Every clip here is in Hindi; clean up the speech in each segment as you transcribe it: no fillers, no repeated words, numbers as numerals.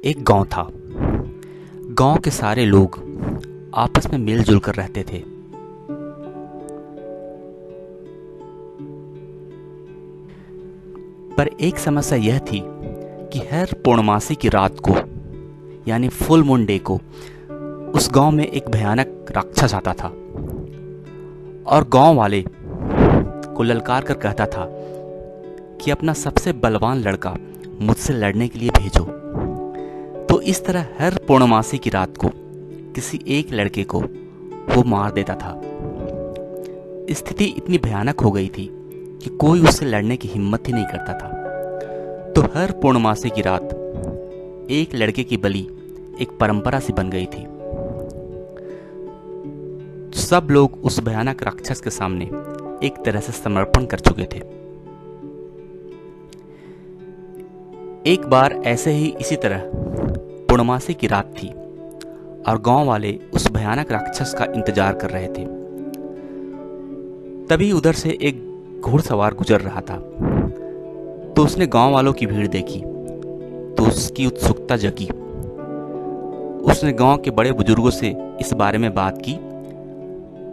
एक गांव था। गांव के सारे लोग आपस में मिलजुल कर रहते थे। पर एक समस्या यह थी कि हर पूर्णमासी की रात को यानी फुल मून डे को उस गांव में एक भयानक राक्षस आता था और गांव वाले को ललकार कर कहता था कि अपना सबसे बलवान लड़का मुझसे लड़ने के लिए भेजो। तो इस तरह हर पूर्णमासी की रात को किसी एक लड़के को वो मार देता था। स्थिति इतनी भयानक हो गई थी कि कोई उससे लड़ने की हिम्मत ही नहीं करता था। तो हर पूर्णमासी की रात एक लड़के की बलि एक परंपरा सी बन गई थी। सब लोग उस भयानक राक्षस के सामने एक तरह से समर्पण कर चुके थे। एक बार ऐसे ही इसी तरह पूर्णमासी की रात थी और गांव वाले उस भयानक राक्षस का इंतजार कर रहे थे। तभी उधर से एक घुड़सवार गुजर रहा था। तो उसने गांव वालों की भीड़ देखी तो उसकी उत्सुकता जगी। उसने गांव के बड़े बुजुर्गों से इस बारे में बात की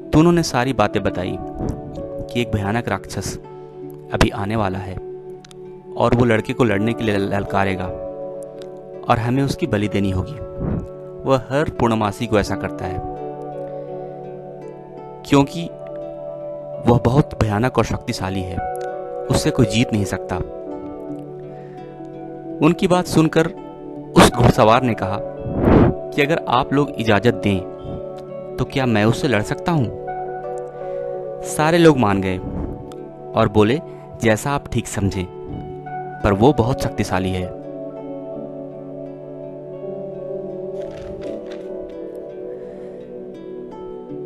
तो उन्होंने सारी बातें बताई कि एक भयानक राक्षस अभी आने वाला है और वो लड़के को लड़ने के लिए ललकारेगा और हमें उसकी बलि देनी होगी। वह हर पूर्णमासी को ऐसा करता है क्योंकि वह बहुत भयानक और शक्तिशाली है, उससे कोई जीत नहीं सकता। उनकी बात सुनकर उस घुड़सवार ने कहा कि अगर आप लोग इजाजत दें तो क्या मैं उससे लड़ सकता हूं। सारे लोग मान गए और बोले जैसा आप ठीक समझें, पर वो बहुत शक्तिशाली है।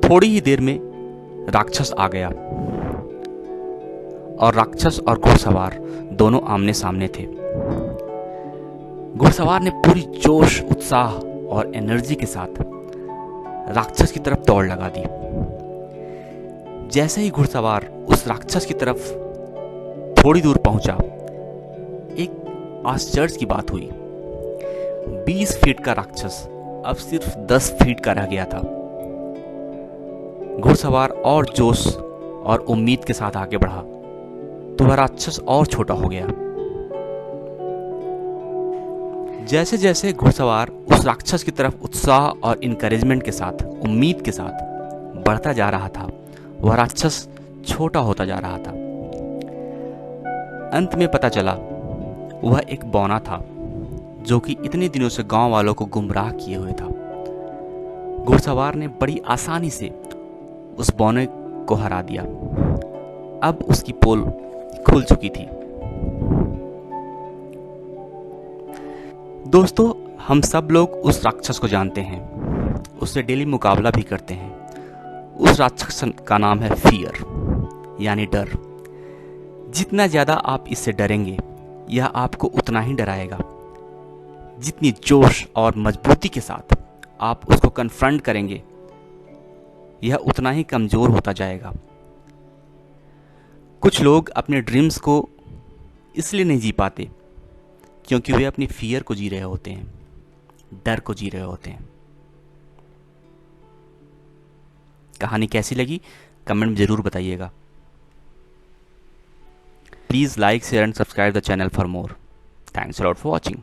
थोड़ी ही देर में राक्षस आ गया और राक्षस और घुड़सवार दोनों आमने सामने थे। घुड़सवार ने पूरी जोश, उत्साह और एनर्जी के साथ राक्षस की तरफ दौड़ लगा दी। जैसे ही घुड़सवार उस राक्षस की तरफ थोड़ी दूर पहुंचा, एक आश्चर्य की बात हुई। 20 फीट का राक्षस अब सिर्फ 10 फीट का रह गया था। घुड़सवार और जोश और उम्मीद के साथ आगे बढ़ा तो वह राक्षस और छोटा हो गया। जैसे जैसे घुड़सवार उस राक्षस की तरफ उत्साह और इनकरेजमेंट के साथ, उम्मीद के साथ बढ़ता जा रहा था, वह राक्षस छोटा होता जा रहा था। अंत में पता चला वह एक बौना था जो कि इतने दिनों से गांव वालों को गुमराह किए हुए था। घुड़सवार ने बड़ी आसानी से उस बौने को हरा दिया। अब उसकी पोल खुल चुकी थी। दोस्तों, हम सब लोग उस राक्षस को जानते हैं, उससे डेली मुकाबला भी करते हैं। उस राक्षस का नाम है फियर यानी डर। जितना ज्यादा आप इससे डरेंगे, यह आपको उतना ही डराएगा। जितनी जोश और मजबूती के साथ आप उसको कन्फ्रंट करेंगे, यह उतना ही कमजोर होता जाएगा। कुछ लोग अपने ड्रीम्स को इसलिए नहीं जी पाते क्योंकि वे अपनी फियर को जी रहे होते हैं, डर को जी रहे होते हैं। कहानी कैसी लगी कमेंट में जरूर बताइएगा। Please like, share and subscribe the channel for more. Thanks a lot for watching.